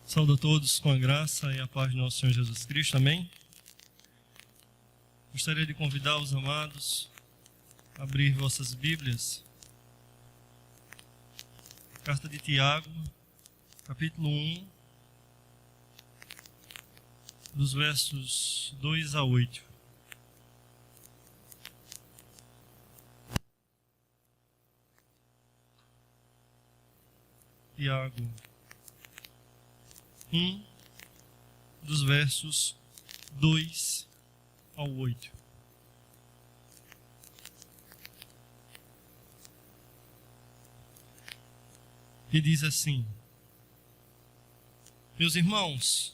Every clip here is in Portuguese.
Saúdo a todos com a graça e a paz do nosso Senhor Jesus Cristo, amém? Gostaria de convidar os amados a abrir vossas Bíblias. Carta de Tiago, capítulo 1, dos versos 2 a 8. Tiago 1, dos versos 2 ao 8. E diz assim: Meus irmãos,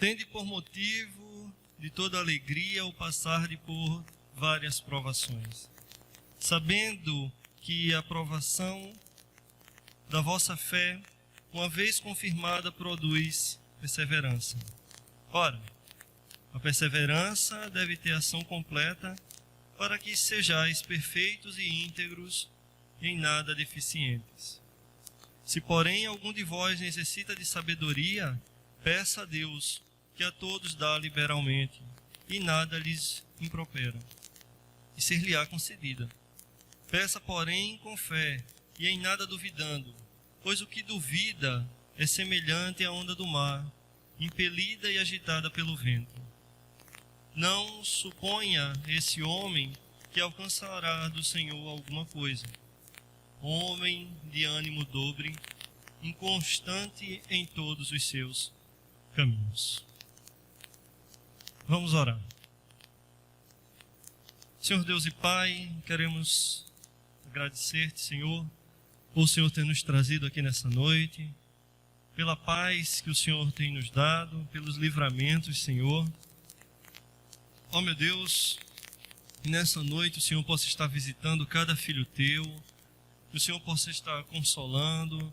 tende por motivo de toda alegria o passar por várias provações, sabendo que a provação da vossa fé, uma vez confirmada, produz perseverança. Ora, a perseverança deve ter ação completa, para que sejais perfeitos e íntegros, em nada deficientes. Se, porém, algum de vós necessita de sabedoria, peça a Deus, que a todos dá liberalmente, e nada lhes impropera, e ser-lhe-á concedida. Peça, porém, com fé, e em nada duvidando, pois o que duvida é semelhante à onda do mar, impelida e agitada pelo vento. Não suponha esse homem que alcançará do Senhor alguma coisa. Homem de ânimo dobre, inconstante em todos os seus caminhos. Vamos orar. Senhor Deus e Pai, queremos agradecer-te, Senhor, por o Senhor ter nos trazido aqui nessa noite, pela paz que o Senhor tem nos dado, pelos livramentos, Senhor. Ó meu Deus, que nessa noite o Senhor possa estar visitando cada filho teu, que o Senhor possa estar consolando,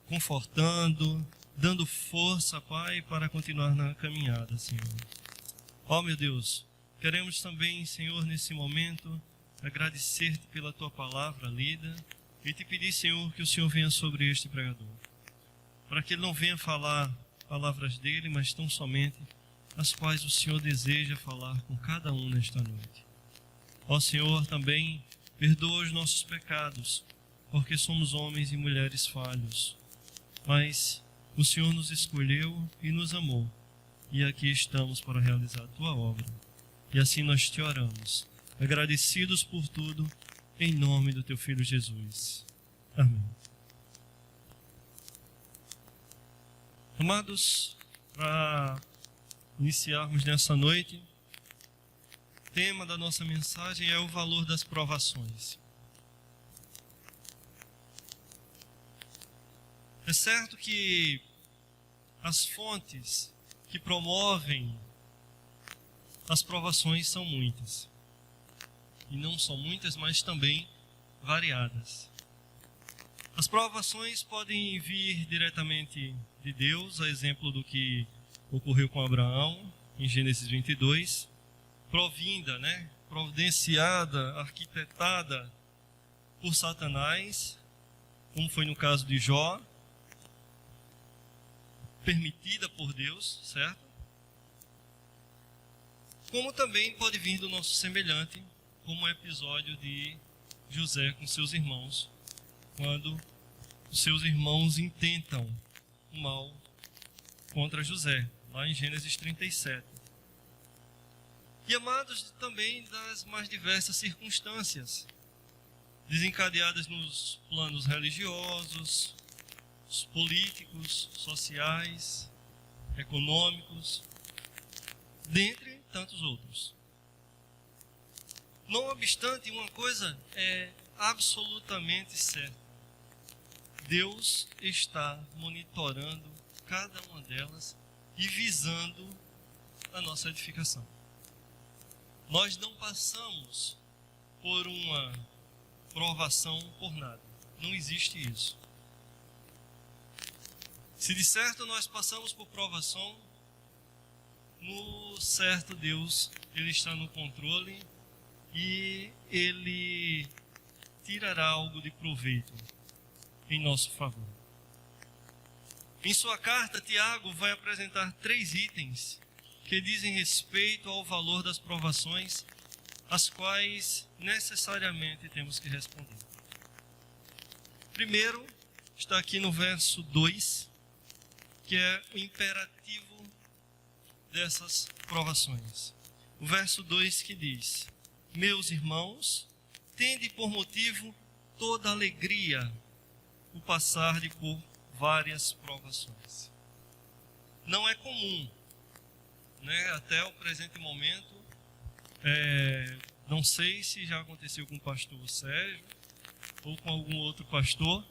confortando, dando força, Pai, para continuar na caminhada, Senhor. Ó meu Deus, queremos também, Senhor, nesse momento, agradecer-te pela tua palavra lida e te pedir, Senhor, que o Senhor venha sobre este pregador, para que ele não venha falar palavras dele, mas tão somente as quais o Senhor deseja falar com cada um nesta noite. Ó Senhor, também perdoa os nossos pecados, porque somos homens e mulheres falhos, mas o Senhor nos escolheu e nos amou, e aqui estamos para realizar a tua obra. E assim nós te oramos, agradecidos por tudo, em nome do teu Filho Jesus. Amém. Amados, para iniciarmos nessa noite, o tema da nossa mensagem é o valor das provações. É certo que as fontes que promovem as provações são muitas. E não só muitas, mas também variadas. As provações podem vir diretamente de Deus, a exemplo do que ocorreu com Abraão, em Gênesis 22, provinda, providenciada, arquitetada por Satanás, como foi no caso de Jó, permitida por Deus, certo? Como também pode vir do nosso semelhante, como o episódio de José com seus irmãos, quando os seus irmãos intentam o mal contra José, lá em Gênesis 37. E amados, também das mais diversas circunstâncias, desencadeadas nos planos religiosos, políticos, sociais, econômicos, dentre tantos outros. Não obstante, uma coisa é absolutamente certa: Deus está monitorando cada uma delas e visando a nossa edificação. Nós não passamos por uma provação por nada. Não existe isso. Se de certo nós passamos por provação, no certo Deus, Ele está no controle e Ele tirará algo de proveito em nosso favor. Em sua carta, Tiago vai apresentar 3 itens que dizem respeito ao valor das provações, às quais necessariamente temos que responder. Primeiro, está aqui no verso 2, que é o imperativo dessas provações. O verso 2 que diz: meus irmãos, tende por motivo toda alegria o passar por várias provações. Não é comum, né? Até o presente momento, não sei se já aconteceu com o pastor Sérgio ou com algum outro pastor,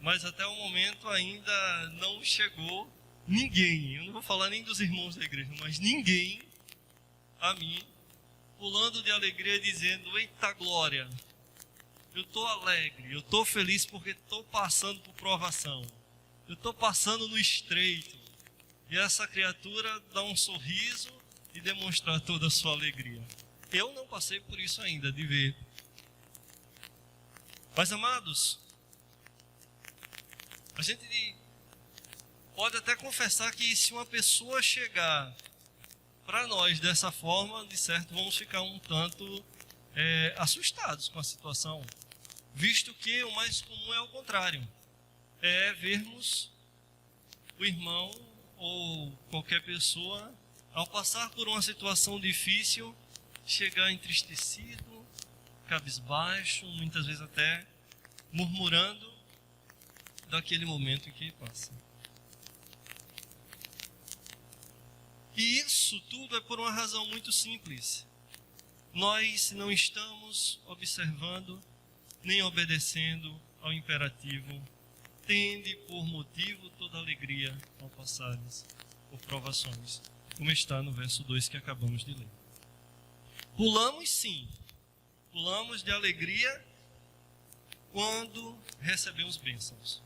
mas até o momento ainda não chegou ninguém, eu não vou falar nem dos irmãos da igreja, mas ninguém a mim, pulando de alegria dizendo: eita glória, eu estou alegre, eu estou feliz porque estou passando por provação, eu estou passando no estreito. E essa criatura dá um sorriso e demonstrar toda a sua alegria. Eu não passei por isso ainda, de ver. Mas, amados, a gente pode até confessar que se uma pessoa chegar para nós dessa forma, de certo, vamos ficar um tanto assustados com a situação, visto que o mais comum é o contrário, é vermos o irmão ou qualquer pessoa, ao passar por uma situação difícil, chegar entristecido, cabisbaixo, muitas vezes até murmurando daquele momento em que passa. E isso tudo é por uma razão muito simples. Nós não estamos observando nem obedecendo ao imperativo: tende por motivo toda alegria ao passares por provações, como está no verso 2 que acabamos de ler. Pulamos sim, pulamos de alegria quando recebemos bênçãos.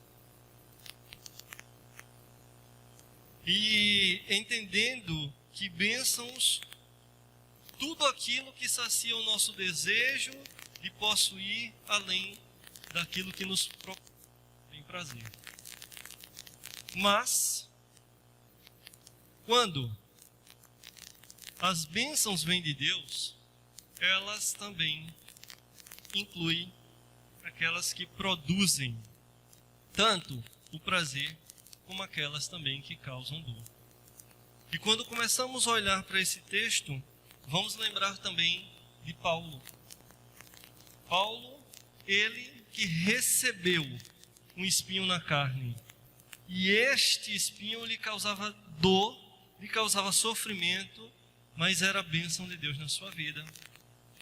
E entendendo que bênçãos, tudo aquilo que sacia o nosso desejo de possuir além daquilo que nos tem prazer. Mas, quando as bênçãos vêm de Deus, elas também incluem aquelas que produzem tanto o prazer como aquelas também que causam dor. E quando começamos a olhar para esse texto, vamos lembrar também de Paulo. Paulo, ele que recebeu um espinho na carne, e este espinho lhe causava dor, lhe causava sofrimento, mas era a bênção de Deus na sua vida.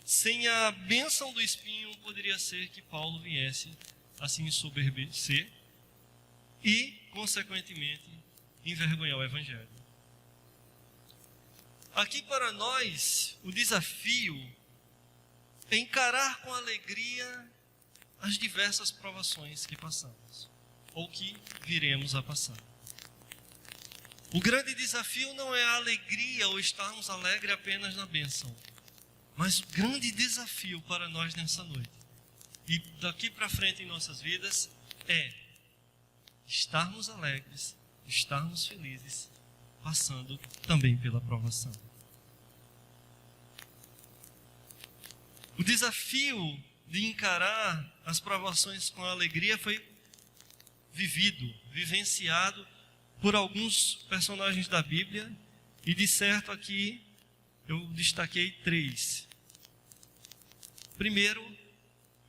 Sem a bênção do espinho, poderia ser que Paulo viesse a se ensoberbecer e, consequentemente, envergonhar o Evangelho. Aqui para nós, o desafio é encarar com alegria as diversas provações que passamos, ou que viremos a passar. O grande desafio não é a alegria ou estarmos alegres apenas na bênção, mas o grande desafio para nós nessa noite, e daqui para frente em nossas vidas, é estarmos alegres, estarmos felizes, passando também pela provação. O desafio de encarar as provações com alegria foi vivenciado por alguns personagens da Bíblia, e de certo aqui eu destaquei 3. Primeiro,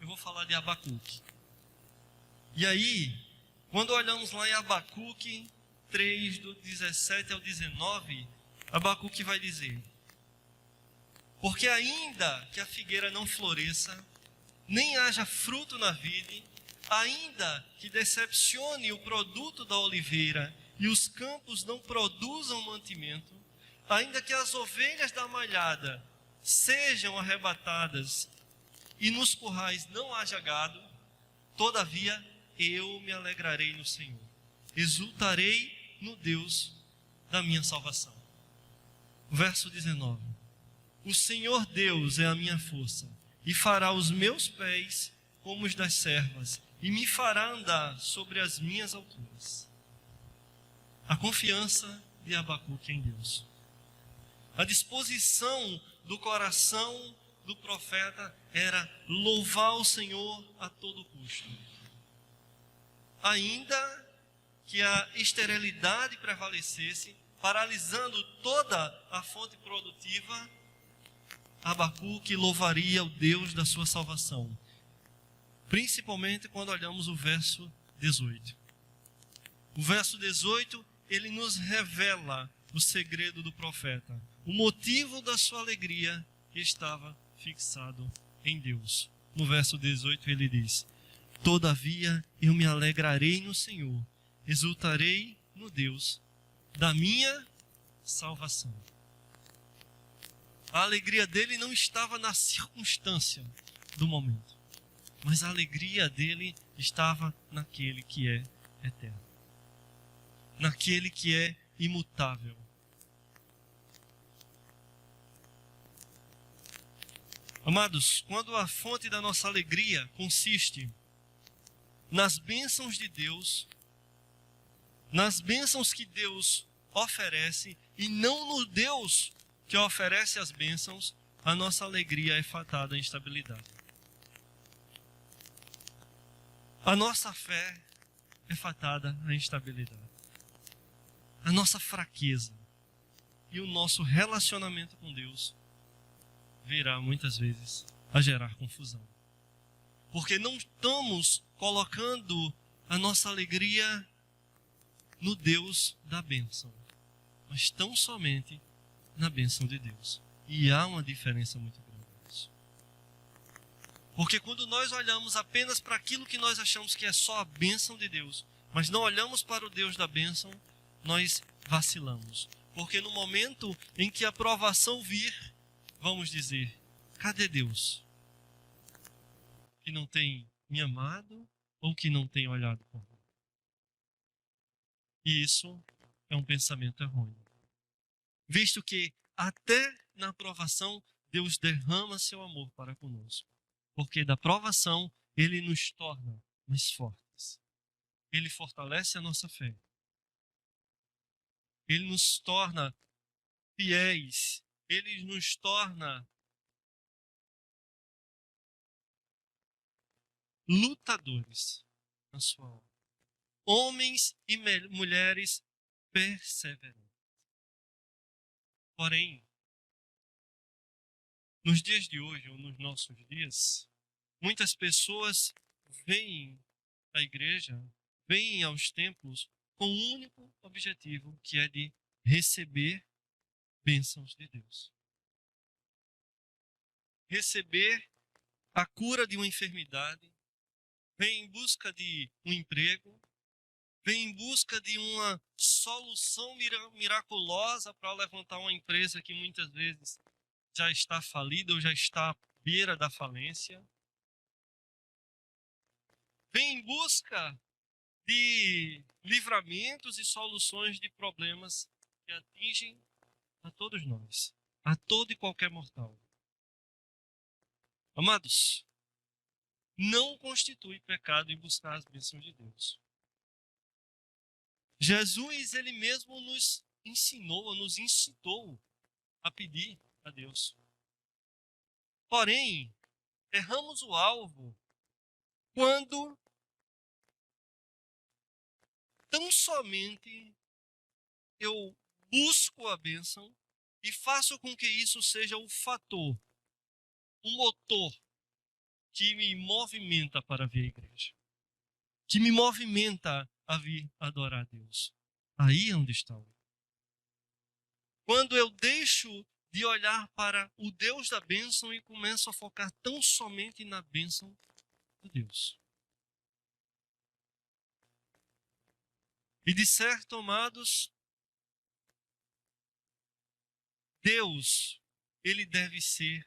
eu vou falar de Abacuque. E aí, quando olhamos lá em Abacuque 3, do 17 ao 19, Abacuque vai dizer: porque ainda que a figueira não floresça, nem haja fruto na vide, ainda que decepcione o produto da oliveira e os campos não produzam mantimento, ainda que as ovelhas da malhada sejam arrebatadas e nos currais não haja gado, todavia eu me alegrarei no Senhor, exultarei no Deus da minha salvação. Verso 19: o Senhor Deus é a minha força, e fará os meus pés como os das servas, e me fará andar sobre as minhas alturas. a confiança de Abacuque em Deus. A disposição do coração do profeta era louvar o Senhor a todo custo. Ainda que a esterilidade prevalecesse, paralisando toda a fonte produtiva, Abacuque louvaria o Deus da sua salvação. Principalmente quando olhamos o verso 18. O verso 18, ele nos revela o segredo do profeta. O motivo da sua alegria estava fixado em Deus. No verso 18 ele diz: todavia eu me alegrarei no Senhor, exultarei no Deus da minha salvação. A alegria dele não estava na circunstância do momento, mas a alegria dele estava naquele que é eterno, naquele que é imutável. Amados, quando a fonte da nossa alegria consiste nas bênçãos de Deus, nas bênçãos que Deus oferece, e não no Deus que oferece as bênçãos, a nossa alegria é fatada em instabilidade. A nossa fé é fatada em instabilidade. A nossa fraqueza e o nosso relacionamento com Deus virá muitas vezes a gerar confusão. Porque não estamos colocando a nossa alegria no Deus da bênção, mas tão somente na bênção de Deus. E há uma diferença muito grande nisso. Porque quando nós olhamos apenas para aquilo que nós achamos que é só a bênção de Deus, mas não olhamos para o Deus da bênção, nós vacilamos. Porque no momento em que a provação vir, vamos dizer: cadê Deus? Que não tem me amado ou que não tem olhado por mim? E isso é um pensamento errôneo. Visto que até na provação Deus derrama seu amor para conosco. Porque da provação Ele nos torna mais fortes. Ele fortalece a nossa fé. Ele nos torna fiéis. Ele nos torna lutadores na sua obra. Homens e mulheres perseverantes. Porém, nos dias de hoje, ou nos nossos dias, muitas pessoas vêm à igreja, vêm aos templos com um único objetivo, que é de receber bênçãos de Deus. Receber a cura de uma enfermidade, vem em busca de um emprego, vem em busca de uma solução miraculosa para levantar uma empresa que muitas vezes já está falida ou já está à beira da falência. Vem em busca de livramentos e soluções de problemas que atingem a todos nós, a todo e qualquer mortal. Amados, não constitui pecado em buscar as bênçãos de Deus. Jesus, ele mesmo nos ensinou, nos incitou a pedir a Deus. Porém, erramos o alvo quando tão somente eu busco a bênção e faço com que isso seja o fator, o motor que me movimenta para vir à igreja, que me movimenta a vir adorar a Deus. Aí é onde está o erro. Quando eu deixo de olhar para o Deus da bênção e começo a focar tão somente na bênção de Deus. E de certo, amados, Deus, ele deve ser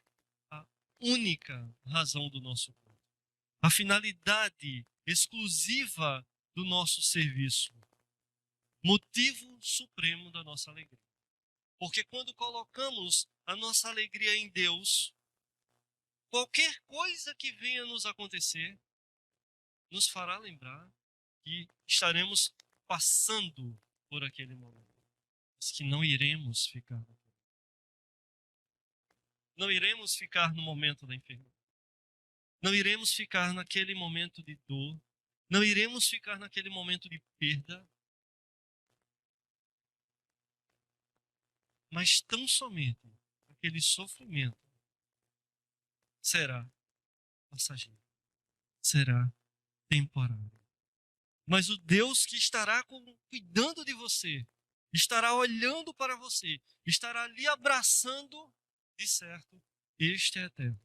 a única razão do nosso culto. A finalidade exclusiva do nosso serviço. Motivo supremo da nossa alegria. Porque quando colocamos a nossa alegria em Deus, qualquer coisa que venha nos acontecer, nos fará lembrar que estaremos passando por aquele momento, mas que não iremos ficar. Não iremos ficar no momento da enfermidade. Não iremos ficar naquele momento de dor. Não iremos ficar naquele momento de perda. Mas tão somente aquele sofrimento será passageiro. Será temporário. Mas o Deus que estará cuidando de você, estará olhando para você, estará lhe abraçando, de certo, este é eterno.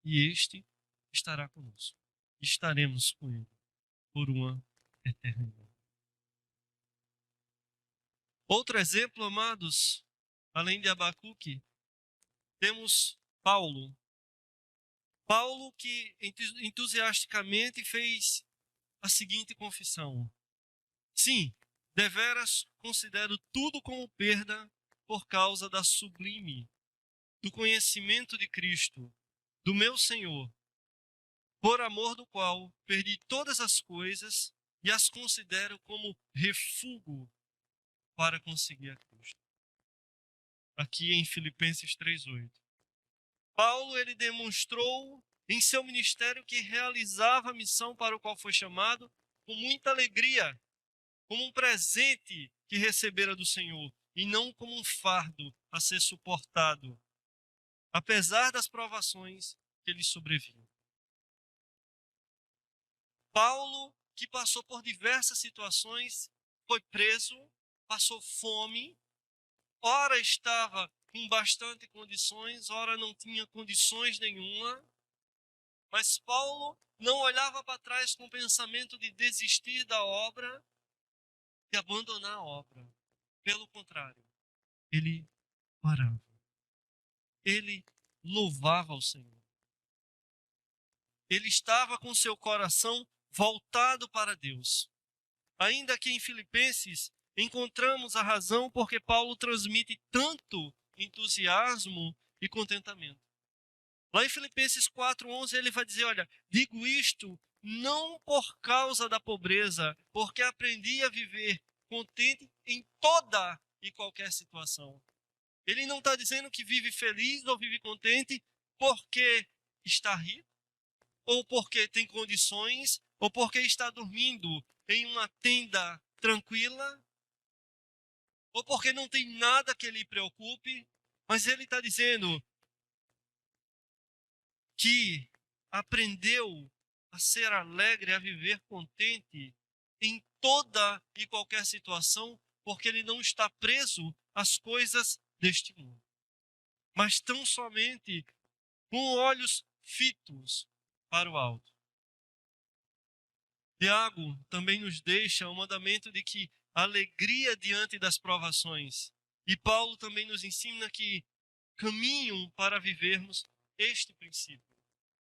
E este estará conosco. Estaremos com ele por uma eternidade. Outro exemplo, amados, além de Abacuque, temos Paulo. Paulo que entusiasticamente fez a seguinte confissão: sim, deveras considero tudo como perda por causa da sublime, do conhecimento de Cristo, do meu Senhor, por amor do qual perdi todas as coisas e as considero como refúgio para conseguir a Cristo. Aqui em Filipenses 3:8. Paulo, ele demonstrou em seu ministério que realizava a missão para o qual foi chamado com muita alegria, como um presente que recebera do Senhor e não como um fardo a ser suportado, apesar das provações que lhe sobrevinham. Paulo, que passou por diversas situações, foi preso, passou fome, ora estava com bastante condições, ora não tinha condições nenhuma, mas Paulo não olhava para trás com o pensamento de desistir da obra, de abandonar a obra. Pelo contrário, ele parava. Ele louvava o Senhor. Ele estava com seu coração voltado para Deus. Ainda que em Filipenses encontramos a razão porque Paulo transmite tanto entusiasmo e contentamento. Lá em Filipenses 4:11 ele vai dizer, olha, digo isto não por causa da pobreza, porque aprendi a viver contente em toda e qualquer situação. Ele não está dizendo que vive feliz ou vive contente porque está rico, ou porque tem condições, ou porque está dormindo em uma tenda tranquila, ou porque não tem nada que lhe preocupe, mas ele está dizendo que aprendeu a ser alegre, a viver contente em toda e qualquer situação, porque ele não está preso às coisas deste mundo, mas tão somente com olhos fitos para o alto. Tiago também nos deixa o mandamento de que alegria diante das provações. E Paulo também nos ensina que caminham para vivermos este princípio.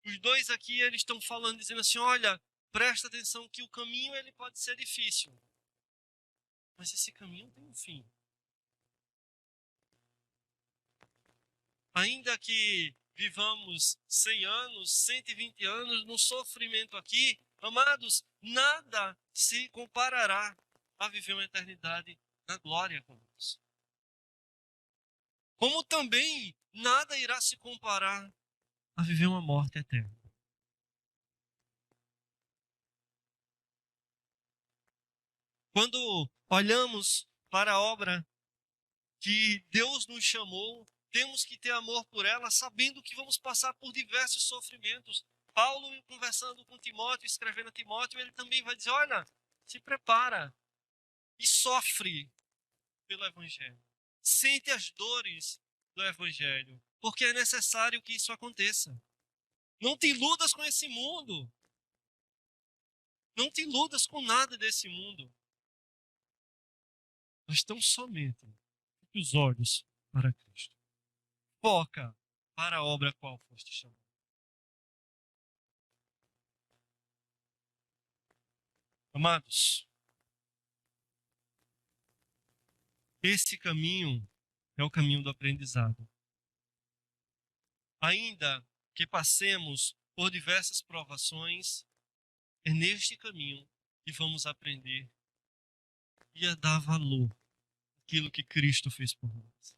Os dois aqui eles estão falando, dizendo assim, olha, presta atenção que o caminho ele pode ser difícil, mas esse caminho tem um fim. Ainda que vivamos 100 anos, 120 anos no sofrimento aqui, amados, nada se comparará a viver uma eternidade na glória com Deus. Como também nada irá se comparar a viver uma morte eterna. Quando olhamos para a obra que Deus nos chamou, temos que ter amor por ela, sabendo que vamos passar por diversos sofrimentos. Paulo, conversando com Timóteo, escrevendo a Timóteo, ele também vai dizer, olha, se prepara e sofre pelo Evangelho. Sente as dores do Evangelho, porque é necessário que isso aconteça. Não te iludas com esse mundo. Não te iludas com nada desse mundo. Mas tão somente os olhos para Cristo. Foca para a obra a qual foste chamado. Amados, esse caminho é o caminho do aprendizado. Ainda que passemos por diversas provações, é neste caminho que vamos aprender e a dar valor aquilo que Cristo fez por nós.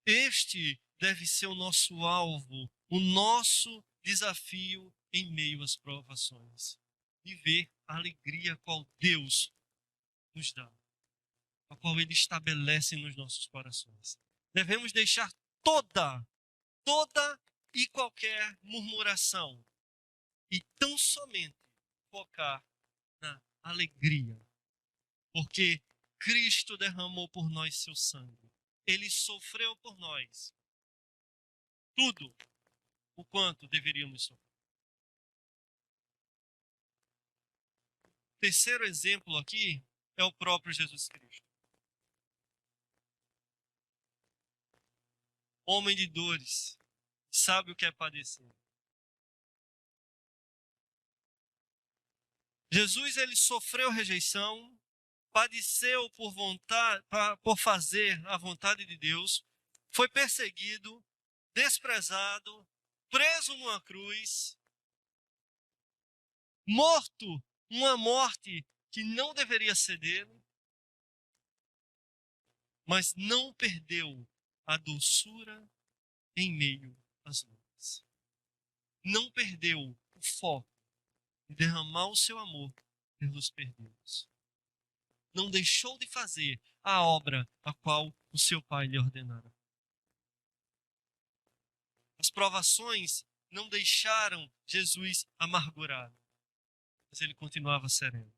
Este deve ser o nosso alvo, o nosso desafio em meio às provações. Viver a alegria a qual Deus nos dá, a qual Ele estabelece nos nossos corações. Devemos deixar toda e qualquer murmuração e tão somente focar na alegria, porque Cristo derramou por nós seu sangue. Ele sofreu por nós tudo o quanto deveríamos sofrer. O terceiro exemplo aqui é o próprio Jesus Cristo. Homem de dores, sabe o que é padecer. Jesus, ele sofreu rejeição, padeceu por fazer a vontade de Deus, foi perseguido, desprezado, preso numa cruz, morto uma morte que não deveria ser dele, mas não perdeu a doçura em meio às lutas. Não perdeu o foco de derramar o seu amor pelos perdidos. Não deixou de fazer a obra a qual o seu pai lhe ordenara. As provações não deixaram Jesus amargurado, mas ele continuava sereno.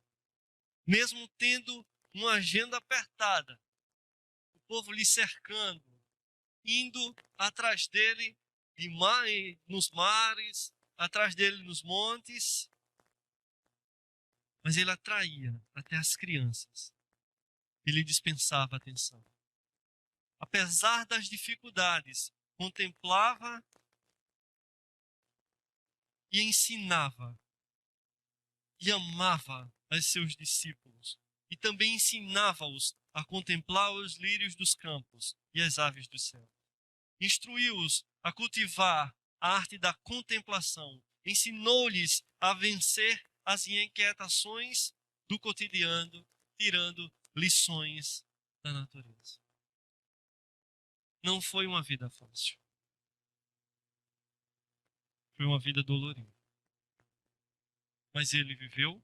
Mesmo tendo uma agenda apertada, o povo lhe cercando, indo atrás dele nos mares, atrás dele nos montes, mas ele atraía até as crianças. Ele dispensava atenção. Apesar das dificuldades, contemplava e ensinava e amava a seus discípulos. E também ensinava-os a contemplar os lírios dos campos e as aves do céu. Instruiu-os a cultivar a arte da contemplação. Ensinou-lhes a vencer as inquietações do cotidiano, tirando lições da natureza. Não foi uma vida fácil. Foi uma vida dolorida. Mas ele viveu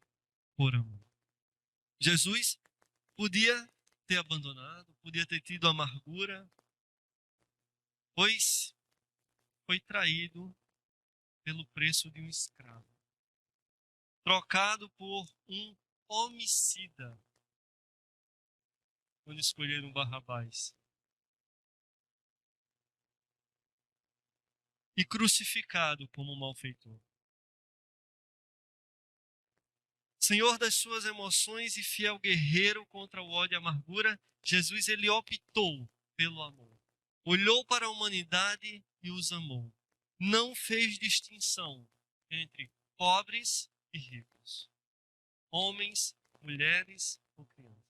por amor. Jesus podia ter abandonado, podia ter tido amargura, pois foi traído pelo preço de um escravo, trocado por um homicida, quando escolheram Barrabás, e crucificado como um malfeitor. Senhor das suas emoções e fiel guerreiro contra o ódio e a amargura, Jesus, ele optou pelo amor. Olhou para a humanidade e os amou. Não fez distinção entre pobres e ricos, homens, mulheres ou crianças,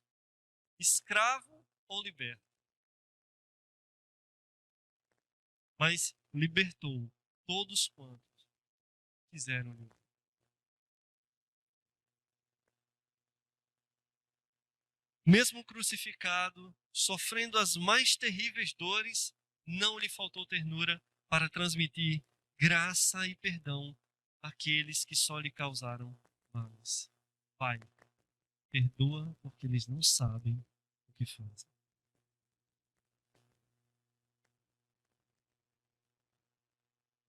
escravo ou liberto. Mas libertou todos quantos quiseram libertar. Mesmo crucificado, sofrendo as mais terríveis dores, não lhe faltou ternura para transmitir graça e perdão àqueles que só lhe causaram males. Pai, perdoa porque eles não sabem o que fazem.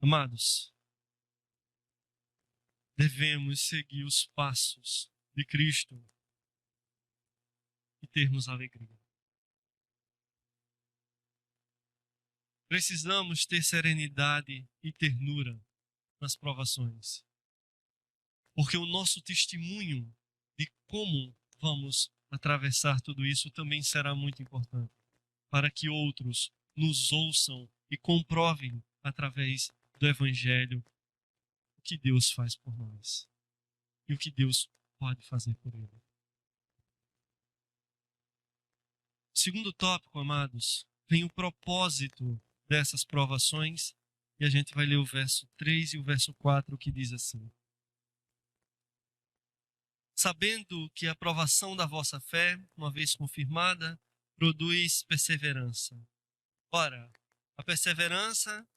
Amados, devemos seguir os passos de Cristo e termos alegria. Precisamos ter serenidade e ternura nas provações, porque o nosso testemunho de como vamos atravessar tudo isso também será muito importante, para que outros nos ouçam e comprovem através do Evangelho o que Deus faz por nós e o que Deus pode fazer por ele. Segundo tópico, amados, vem o propósito dessas provações, e a gente vai ler o verso 3 e o verso 4, que diz assim: sabendo que a provação da vossa fé, uma vez confirmada, produz perseverança. Ora, a perseverança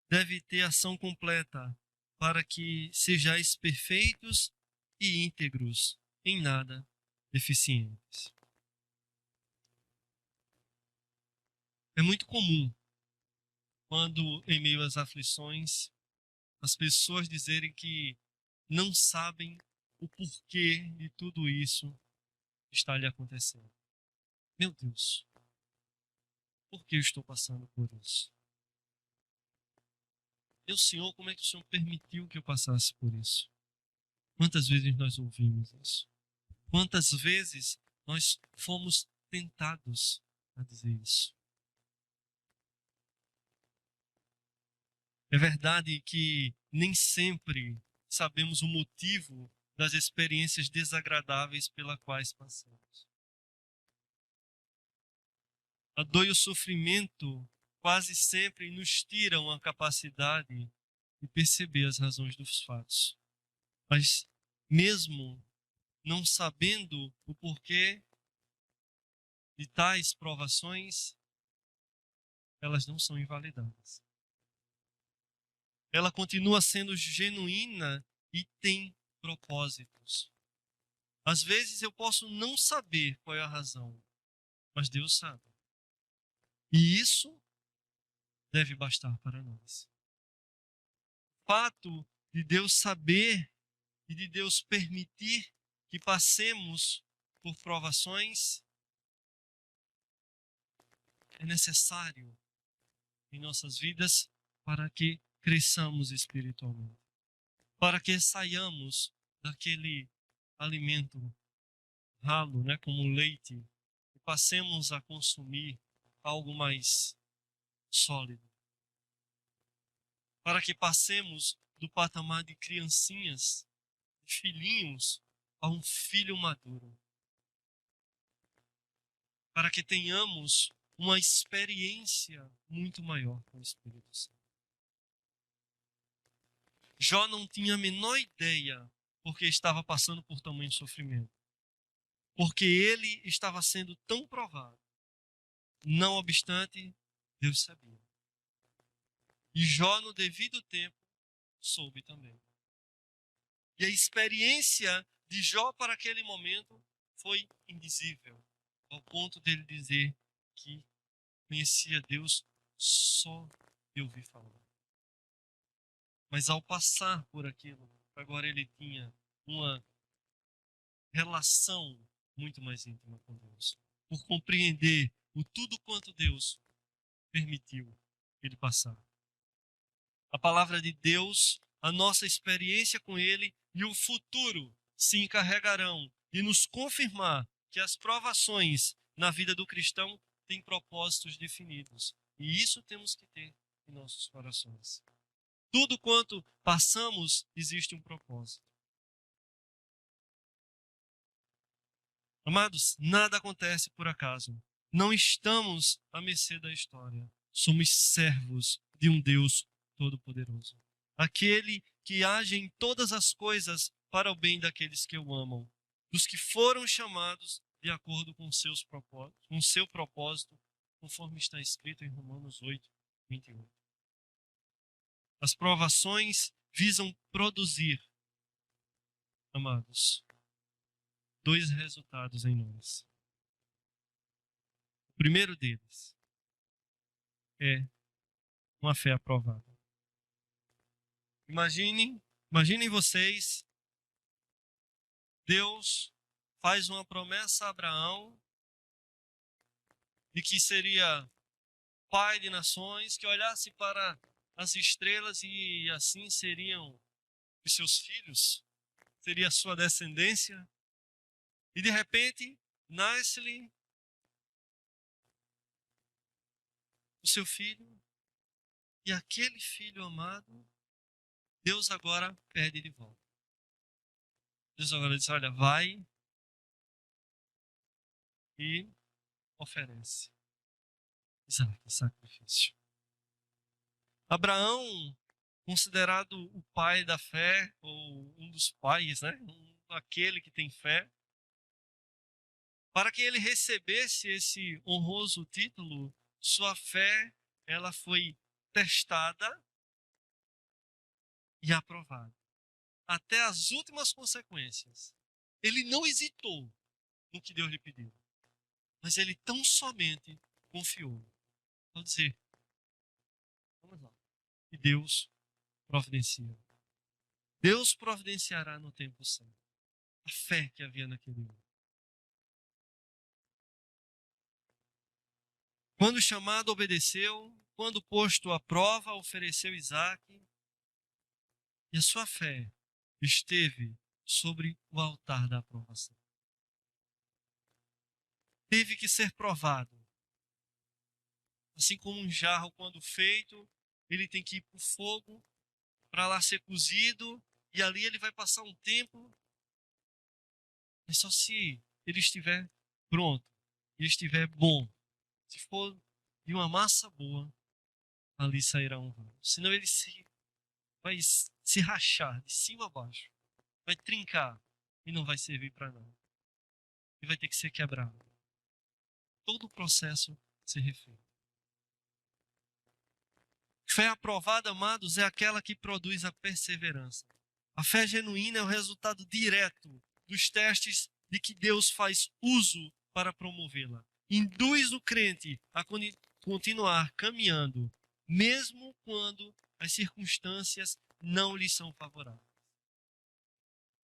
deve ter ação completa, para que sejais perfeitos e íntegros, em nada deficientes. É muito comum, quando em meio às aflições, as pessoas dizerem que não sabem o porquê de tudo isso está lhe acontecendo. Meu Deus, por que eu estou passando por isso? Meu Senhor, como é que o Senhor permitiu que eu passasse por isso? Quantas vezes nós ouvimos isso? Quantas vezes nós fomos tentados a dizer isso? É verdade que nem sempre sabemos o motivo das experiências desagradáveis pelas quais passamos. A dor e o sofrimento quase sempre nos tiram a capacidade de perceber as razões dos fatos. Mas mesmo não sabendo o porquê de tais provações, elas não são invalidadas. Ela continua sendo genuína e tem propósitos. Às vezes eu posso não saber qual é a razão, mas Deus sabe. E isso deve bastar para nós. O fato de Deus saber e de Deus permitir que passemos por provações é necessário em nossas vidas para que cresçamos espiritualmente, para que saiamos daquele alimento ralo, né, como o leite, e passemos a consumir algo mais sólido, para que passemos do patamar de criancinhas, de filhinhos, a um filho maduro, para que tenhamos uma experiência muito maior com o Espírito Santo. Jó não tinha a menor ideia porque estava passando por tamanho sofrimento, porque ele estava sendo tão provado. Não obstante, Deus sabia. E Jó, no devido tempo, soube também. E a experiência de Jó para aquele momento foi indizível, ao ponto dele dizer que conhecia Deus só de ouvir falar. Mas ao passar por aquilo, agora ele tinha uma relação muito mais íntima com Deus. Por compreender o tudo quanto Deus permitiu ele passar. A palavra de Deus, a nossa experiência com Ele e o futuro se encarregarão de nos confirmar que as provações na vida do cristão têm propósitos definidos. E isso temos que ter em nossos corações. Tudo quanto passamos, existe um propósito. Amados, nada acontece por acaso. Não estamos à mercê da história. Somos servos de um Deus Todo-Poderoso. Aquele que age em todas as coisas para o bem daqueles que o amam, dos que foram chamados de acordo com seus propósitos, com seu propósito, conforme está escrito em Romanos 8, 28. As provações visam produzir, amados, dois resultados em nós. O primeiro deles é uma fé aprovada. Imaginem vocês, Deus faz uma promessa a Abraão de que seria pai de nações, que olhasse para as estrelas e assim seriam os seus filhos, seria a sua descendência. E de repente, nasce-lhe o seu filho, e aquele filho amado, Deus agora pede de volta. Deus agora diz, olha, vai e oferece Isaac, sacrifício. Abraão, considerado o pai da fé, ou um dos pais, né? aquele que tem fé. Para que ele recebesse esse honroso título, sua fé, ela foi testada e aprovada, até as últimas consequências. Ele não hesitou no que Deus lhe pediu, mas ele tão somente confiou. Vou dizer, vamos lá. E Deus providencia. Deus providenciará no tempo certo. A fé que havia naquele homem. Quando chamado, obedeceu. Quando posto à prova, ofereceu Isaque. E a sua fé esteve sobre o altar da aprovação. Teve que ser provado. Assim como um jarro, quando feito, ele tem que ir para o fogo para lá ser cozido. E ali ele vai passar um tempo. Mas só se ele estiver pronto e estiver bom. Se for de uma massa boa, ali sairá um ramo. Senão ele vai se rachar de cima a baixo. Vai trincar e não vai servir para nada. E vai ter que ser quebrado. Todo o processo se refere. Fé aprovada, amados, é aquela que produz a perseverança. A fé genuína é o resultado direto dos testes de que Deus faz uso para promovê-la. Induz o crente a continuar caminhando, mesmo quando as circunstâncias não lhe são favoráveis.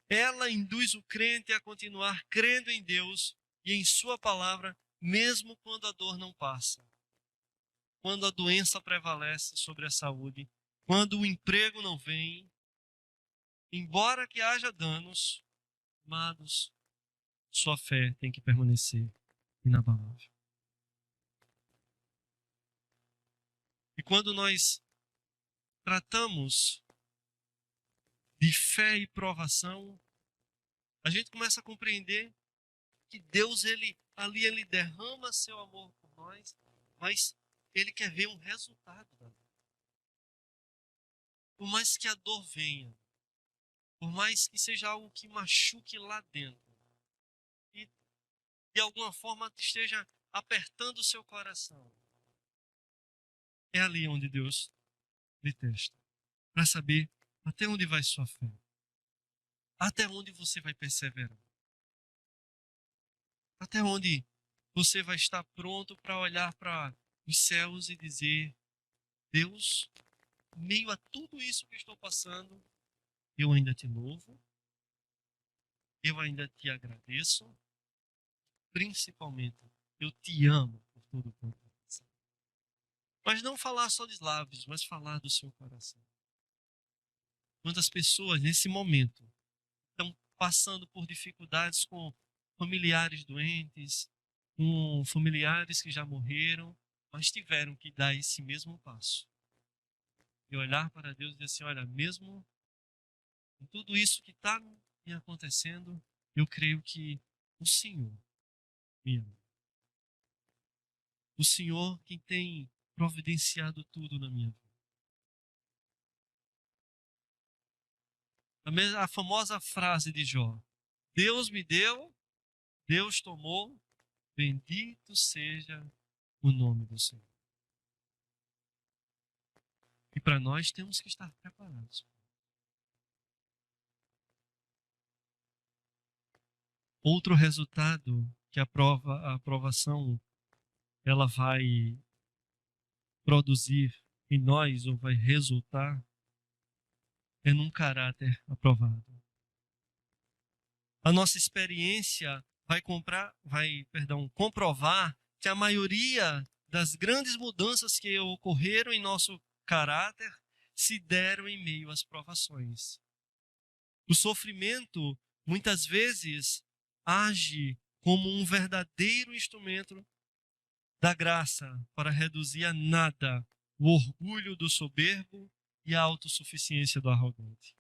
Ela induz o crente a continuar crendo em Deus e em sua palavra, mesmo quando a dor não passa, quando a doença prevalece sobre a saúde, quando o emprego não vem, embora que haja danos, amados, sua fé tem que permanecer inabalável. E quando nós tratamos de fé e provação, a gente começa a compreender que Deus, ele derrama seu amor por nós, mas ele quer ver um resultado da dor. Por mais que a dor venha, por mais que seja algo que machuque lá dentro, e de alguma forma esteja apertando o seu coração, é ali onde Deus lhe testa, para saber até onde vai sua fé, até onde você vai perseverar, até onde você vai estar pronto para olhar para os céus e dizer: Deus, em meio a tudo isso que estou passando, eu ainda te louvo, eu ainda te agradeço, principalmente, eu te amo por todo o teu coração. Mas não falar só de lábios, mas falar do seu coração. Quantas pessoas nesse momento estão passando por dificuldades com familiares doentes, com familiares que já morreram, mas tiveram que dar esse mesmo passo. E olhar para Deus e dizer assim: olha, mesmo com tudo isso que está me acontecendo, eu creio que o Senhor me ama. O Senhor quem tem providenciado tudo na minha vida. A famosa frase de Jó: Deus me deu, Deus tomou, bendito seja o nome do Senhor. E para nós temos que estar preparados. Outro resultado que a aprovação ela vai produzir em nós, ou vai resultar, é num caráter aprovado. A nossa experiência vai comprovar que a maioria das grandes mudanças que ocorreram em nosso caráter se deram em meio às provações. O sofrimento, muitas vezes, age como um verdadeiro instrumento da graça para reduzir a nada o orgulho do soberbo e a autossuficiência do arrogante.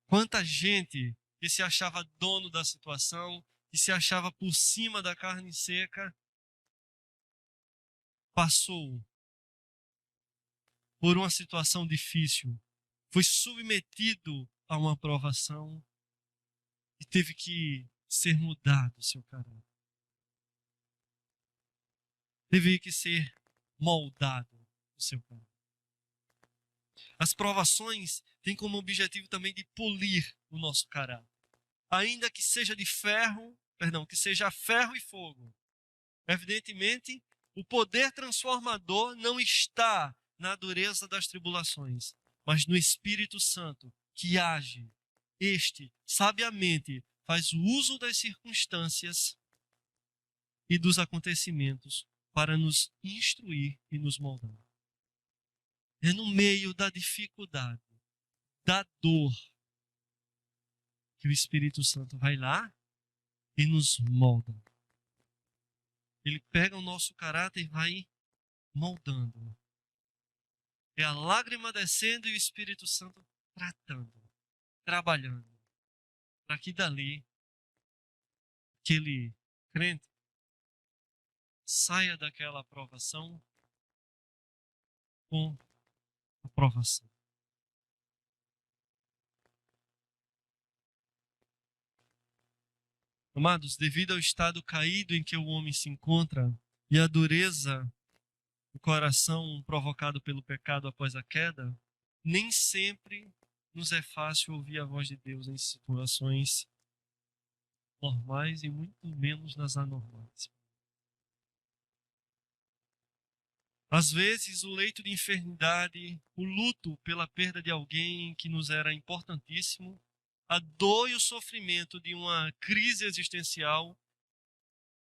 Quanta gente que se achava dono da situação, que se achava por cima da carne seca, passou por uma situação difícil, foi submetido a uma provação e teve que ser mudado o seu caráter. Teve que ser moldado o seu caráter. As provações têm como objetivo também de polir o nosso caráter. Ainda que seja que seja ferro e fogo. Evidentemente, o poder transformador não está na dureza das tribulações, mas no Espírito Santo que age. Este, sabiamente, faz o uso das circunstâncias e dos acontecimentos para nos instruir e nos moldar. É no meio da dificuldade, da dor, que o Espírito Santo vai lá e nos molda. Ele pega o nosso caráter e vai moldando. É a lágrima descendo e o Espírito Santo tratando, trabalhando, para que dali aquele crente saia daquela aprovação com aprovação. Amados, devido ao estado caído em que o homem se encontra e a dureza do coração provocado pelo pecado após a queda, nem sempre nos é fácil ouvir a voz de Deus em situações normais e muito menos nas anormais. Às vezes, o leito de enfermidade, o luto pela perda de alguém que nos era importantíssimo, a dor e o sofrimento de uma crise existencial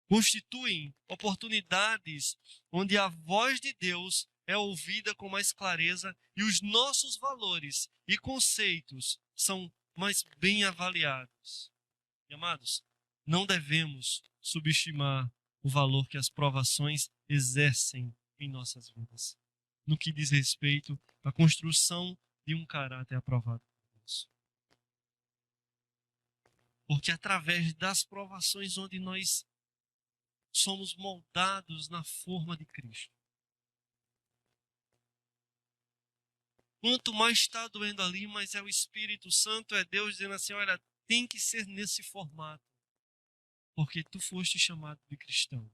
constituem oportunidades onde a voz de Deus é ouvida com mais clareza e os nossos valores e conceitos são mais bem avaliados. E, amados, não devemos subestimar o valor que as provações exercem em nossas vidas, no que diz respeito à construção de um caráter aprovado por Deus. Porque através das provações onde nós somos moldados na forma de Cristo. Quanto mais está doendo ali, mas é o Espírito Santo, é Deus dizendo assim, olha, tem que ser nesse formato. Porque tu foste chamado de cristão.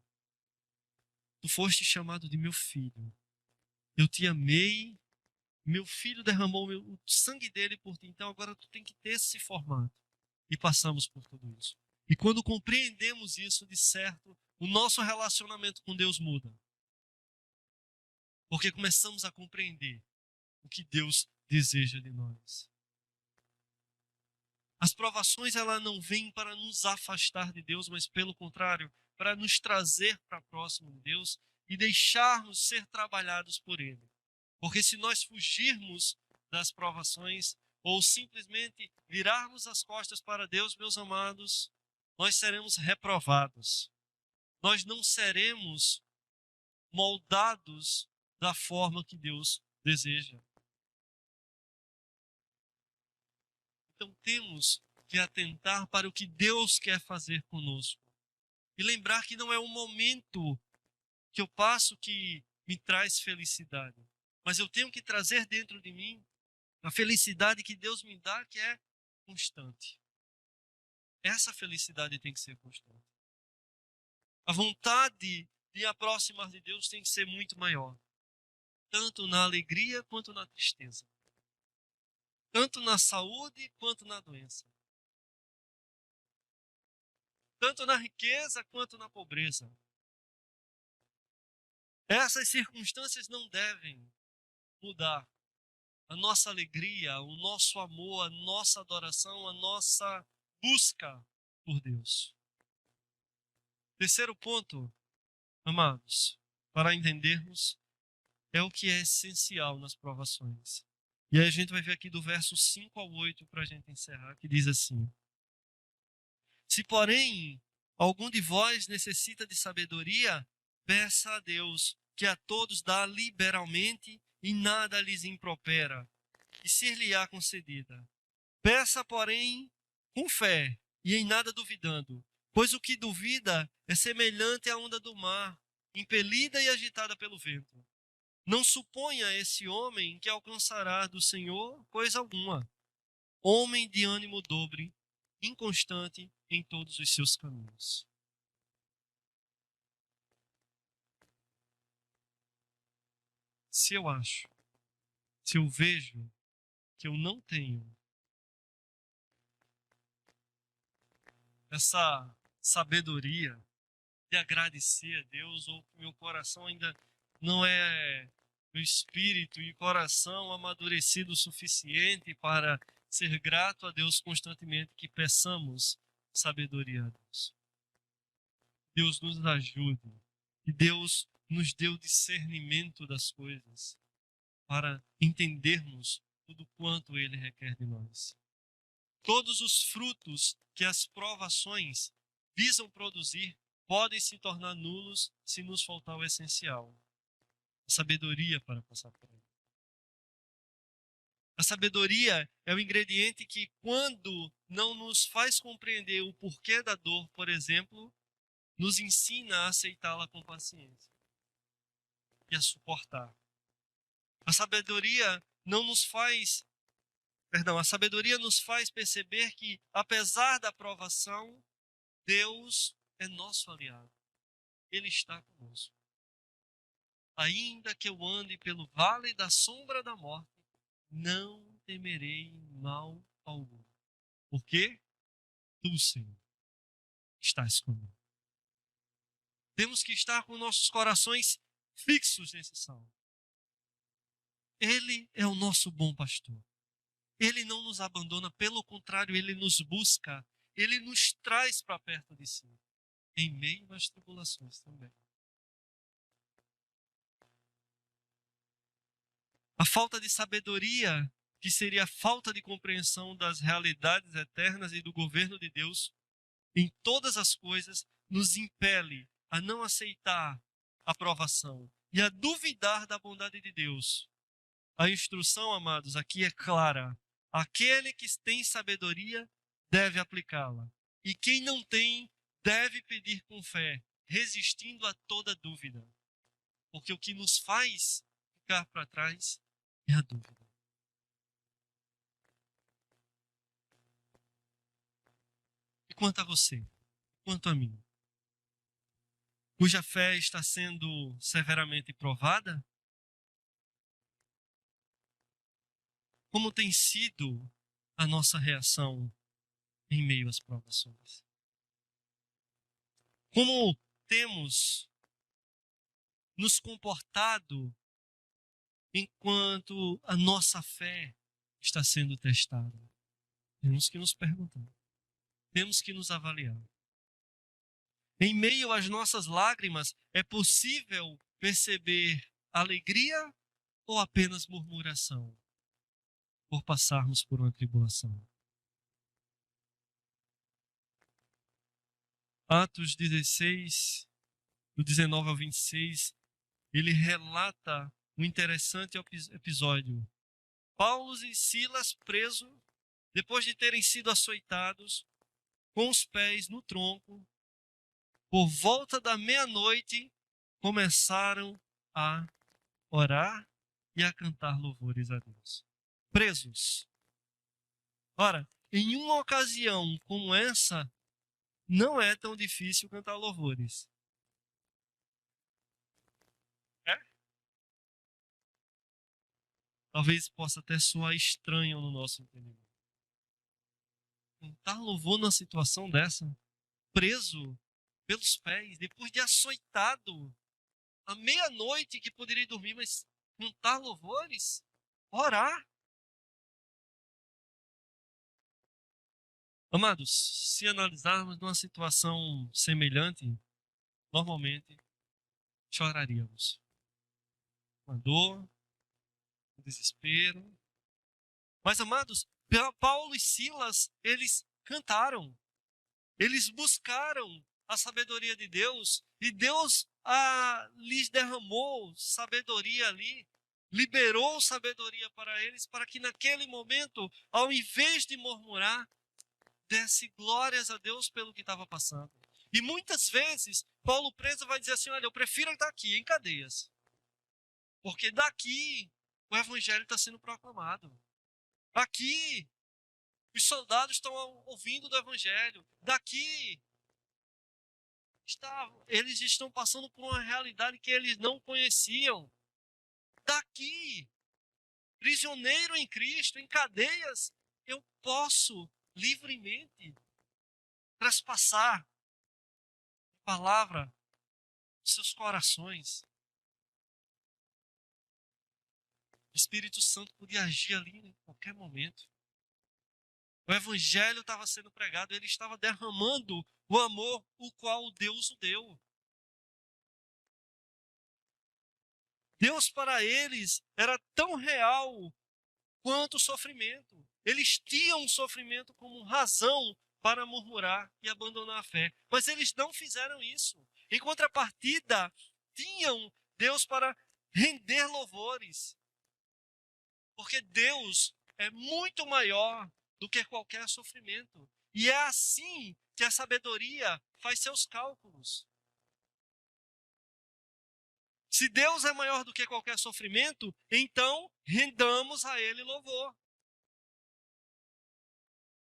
Tu foste chamado de meu filho. Eu te amei, meu filho derramou o sangue dele por ti, então agora tu tem que ter esse formato. E passamos por tudo isso. E quando compreendemos isso, de certo, o nosso relacionamento com Deus muda. Porque começamos a compreender o que Deus deseja de nós. As provações, elas não vêm para nos afastar de Deus, mas pelo contrário, para nos trazer para próximo de Deus e deixarmos ser trabalhados por Ele. Porque se nós fugirmos das provações ou simplesmente virarmos as costas para Deus, meus amados, nós seremos reprovados. Nós não seremos moldados da forma que Deus deseja. Então temos que atentar para o que Deus quer fazer conosco. E lembrar que não é um momento que eu passo que me traz felicidade. Mas eu tenho que trazer dentro de mim a felicidade que Deus me dá, que é constante. Essa felicidade tem que ser constante. A vontade de aproximar de Deus tem que ser muito maior. Tanto na alegria quanto na tristeza. Tanto na saúde quanto na doença. Tanto na riqueza quanto na pobreza. Essas circunstâncias não devem mudar a nossa alegria, o nosso amor, a nossa adoração, a nossa busca por Deus. Terceiro ponto, amados, para entendermos, é o que é essencial nas provações. E aí a gente vai ver aqui do verso 5 ao 8 para a gente encerrar, que diz assim: se, porém, algum de vós necessita de sabedoria, peça a Deus, que a todos dá liberalmente e nada lhes impropera, e ser-lhe-á concedida. Peça, porém, com fé e em nada duvidando, pois o que duvida é semelhante à onda do mar, impelida e agitada pelo vento. Não suponha esse homem que alcançará do Senhor coisa alguma. homem de ânimo dobre, inconstante em todos os seus caminhos. Se eu acho, se eu vejo que eu não tenho essa sabedoria de agradecer a Deus, ou que meu coração ainda não é, meu espírito e coração amadurecido o suficiente para ser grato a Deus constantemente, que peçamos sabedoria a Deus. Deus nos ajude, que Deus nos dê o discernimento das coisas para entendermos tudo quanto Ele requer de nós. Todos os frutos que as provações visam produzir podem se tornar nulos se nos faltar o essencial: a sabedoria para passar por ele. A sabedoria é o ingrediente que, quando não nos faz compreender o porquê da dor, por exemplo, nos ensina a aceitá-la com paciência e a suportar. A sabedoria nos faz perceber que, apesar da provação, Deus é nosso aliado. Ele está conosco. Ainda que eu ande pelo vale da sombra da morte, não temerei mal algum. Porque tu, Senhor, estás comigo. Temos que estar com nossos corações fixos nesse salmo. Ele é o nosso bom pastor. Ele não nos abandona, pelo contrário, ele nos busca. Ele nos traz para perto de si, em meio às tribulações também. A falta de sabedoria, que seria a falta de compreensão das realidades eternas e do governo de Deus em todas as coisas, nos impele a não aceitar a provação e a duvidar da bondade de Deus. A instrução, amados, aqui é clara. Aquele que tem sabedoria deve aplicá-la. E quem não tem, deve pedir com fé, resistindo a toda dúvida. Porque o que nos faz ficar para trás é a dúvida. E quanto a você? Quanto a mim? Cuja fé está sendo severamente provada? Como tem sido a nossa reação em meio às provações? Como temos nos comportado enquanto a nossa fé está sendo testada? Temos que nos perguntar. Temos que nos avaliar. Em meio às nossas lágrimas, é possível perceber alegria ou apenas murmuração por passarmos por uma tribulação? Atos 16, do 19 ao 26, ele relata um interessante episódio. Paulo e Silas presos, depois de terem sido açoitados, com os pés no tronco, por volta da meia-noite, começaram a orar e a cantar louvores a Deus. Presos. Ora, em uma ocasião como essa, não é tão difícil cantar louvores. É? Talvez possa até soar estranho no nosso entendimento. Cantar louvor numa situação dessa, preso pelos pés, depois de açoitado, à meia-noite que poderia dormir, mas cantar louvores, orar. Amados, se analisarmos numa situação semelhante, normalmente choraríamos. Com a dor, com o desespero. Mas, amados, Paulo e Silas, eles cantaram. Eles buscaram a sabedoria de Deus e Deus lhes derramou sabedoria ali, liberou sabedoria para eles, para que naquele momento, ao invés de murmurar, desse glórias a Deus pelo que estava passando. E muitas vezes, Paulo preso vai dizer assim: olha, eu prefiro estar aqui em cadeias, porque daqui o evangelho está sendo proclamado. Aqui Os soldados estão ouvindo do evangelho. Daqui, eles estão passando por uma realidade que eles não conheciam. Daqui, prisioneiro em Cristo, em cadeias, eu posso livremente traspassar a palavra dos seus corações. O Espírito Santo podia agir ali em qualquer momento. O evangelho estava sendo pregado, ele estava derramando o amor, o qual Deus o deu. Deus para eles era tão real quanto o sofrimento. Eles tinham o sofrimento como razão para murmurar e abandonar a fé. Mas eles não fizeram isso. Em contrapartida, tinham Deus para render louvores. Porque Deus é muito maior do que qualquer sofrimento. E é assim que a sabedoria faz seus cálculos. Se Deus é maior do que qualquer sofrimento, então rendamos a Ele louvor.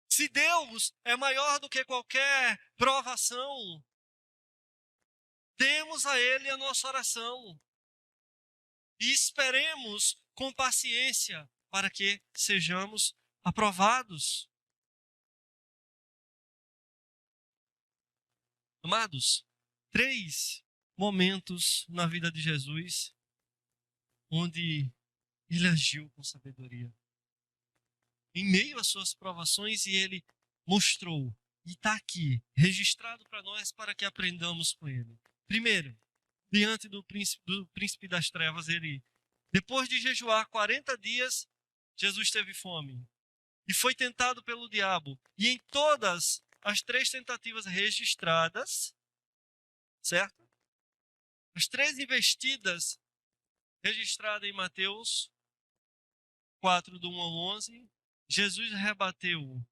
Se Deus é maior do que qualquer provação, demos a Ele a nossa oração. E esperemos com paciência para que sejamos aprovados. Amados, 3 momentos na vida de Jesus onde ele agiu com sabedoria. Em meio às suas provações, e ele mostrou, e está aqui, registrado para nós, para que aprendamos com ele. Primeiro, diante do príncipe das trevas, depois de jejuar 40 dias, Jesus teve fome e foi tentado pelo diabo. E em todas as 3 tentativas registradas, certo? As 3 investidas registradas em Mateus 4, do 1 ao 11, Jesus rebateu: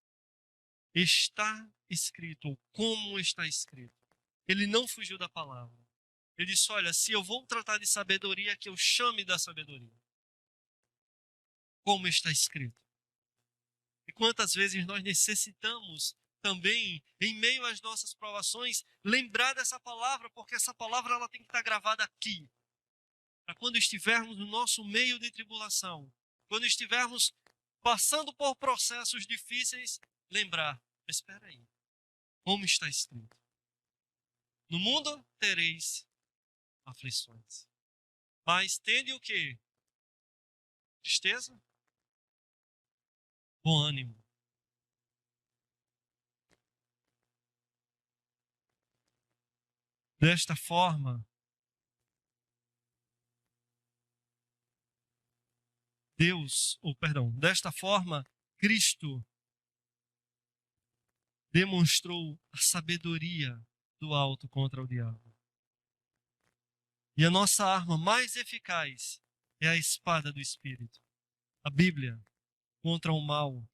está escrito, ou como está escrito. Ele não fugiu da palavra. Ele disse: olha, se eu vou tratar de sabedoria, que eu chame da sabedoria. Como está escrito. E quantas vezes nós necessitamos também, em meio às nossas provações, lembrar dessa palavra, porque essa palavra ela tem que estar gravada aqui. Para quando estivermos no nosso meio de tribulação, quando estivermos passando por processos difíceis, lembrar: mas espera aí, como está escrito? No mundo tereis aflições. Mas tende o quê? Tristeza? Bom ânimo. Desta forma, desta forma, Cristo demonstrou a sabedoria do alto contra o diabo. E a nossa arma mais eficaz é a espada do Espírito. A Bíblia, contra o mal,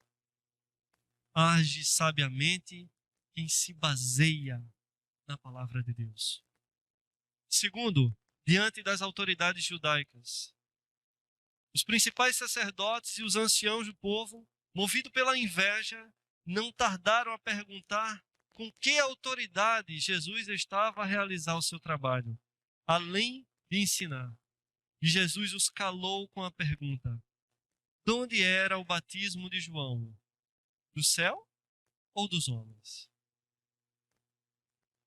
age sabiamente quem se baseia na palavra de Deus. Segundo, diante das autoridades judaicas, os principais sacerdotes e os anciãos do povo, movidos pela inveja, não tardaram a perguntar com que autoridade Jesus estava a realizar o seu trabalho, além de ensinar. E Jesus os calou com a pergunta: de onde era o batismo de João? Do céu ou dos homens?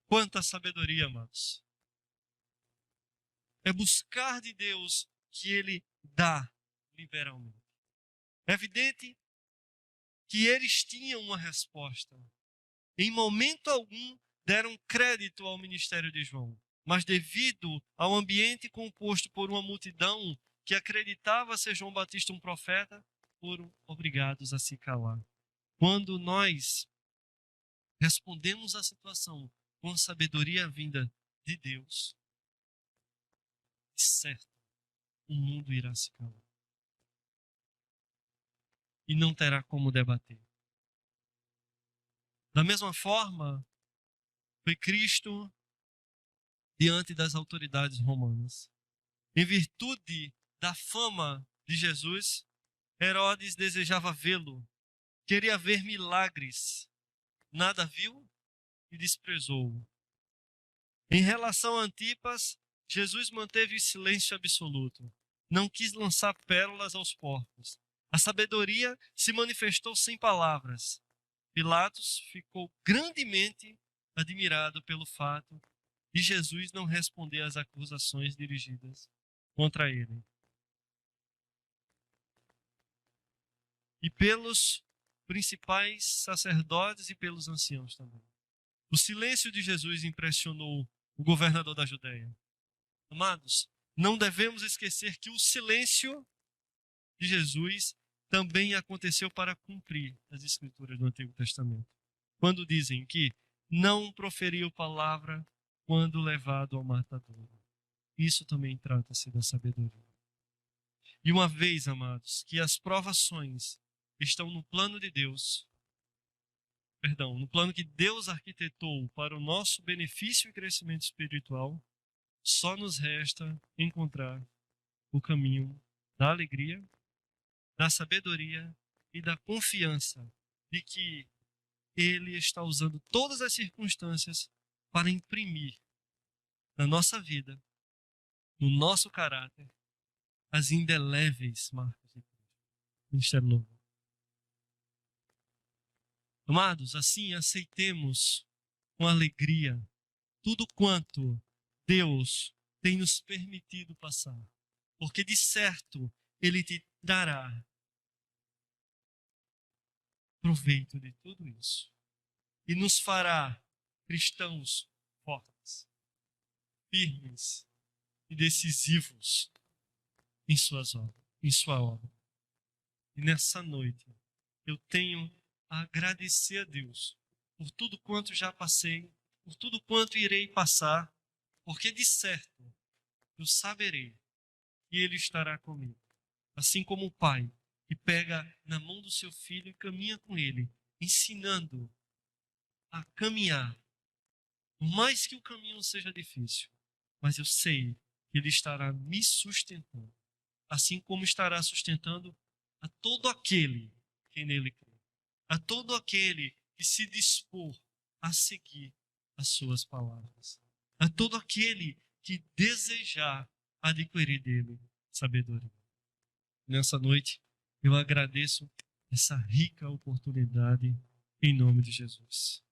Quanta sabedoria, amados! É buscar de Deus que Ele dá liberalmente. É evidente que eles tinham uma resposta. Em momento algum deram crédito ao ministério de João, mas devido ao ambiente composto por uma multidão que acreditava ser João Batista um profeta, foram obrigados a se calar. Quando nós respondemos à situação com a sabedoria vinda de Deus, de certo, o mundo irá se calar. E não terá como debater. Da mesma forma, foi Cristo diante das autoridades romanas. Em virtude da fama de Jesus, Herodes desejava vê-lo, queria ver milagres, nada viu e desprezou. Em relação a Antipas, Jesus manteve silêncio absoluto. Não quis lançar pérolas aos porcos. A sabedoria se manifestou sem palavras. Pilatos ficou grandemente admirado pelo fato de Jesus não responder às acusações dirigidas contra ele. E pelos principais sacerdotes e pelos anciãos também. O silêncio de Jesus impressionou o governador da Judeia. Amados, não devemos esquecer que o silêncio de Jesus também aconteceu para cumprir as Escrituras do Antigo Testamento. Quando dizem que não proferiu palavra quando levado ao matadouro. Isso também trata-se da sabedoria. E uma vez, amados, que as provações estão no plano de Deus, no plano que Deus arquitetou para o nosso benefício e crescimento espiritual, só nos resta encontrar o caminho da alegria, da sabedoria e da confiança de que Ele está usando todas as circunstâncias para imprimir na nossa vida, no nosso caráter, as indeléveis marcas de Cristo. Ministério Louvor. Amados, assim aceitemos com alegria tudo quanto Deus tem nos permitido passar, porque de certo Ele te dará proveito de tudo isso e nos fará cristãos fortes, firmes e decisivos em sua obra. E nessa noite eu tenho a agradecer a Deus por tudo quanto já passei, por tudo quanto irei passar, porque de certo eu saberei que Ele estará comigo. Assim como o pai que pega na mão do seu filho e caminha com ele, ensinando a caminhar. Por mais que o caminho seja difícil, mas eu sei que Ele estará me sustentando, assim como estará sustentando a todo aquele que nele crê, a todo aquele que se dispor a seguir as suas palavras, a todo aquele que desejar adquirir dele sabedoria. Nessa noite, eu agradeço essa rica oportunidade em nome de Jesus.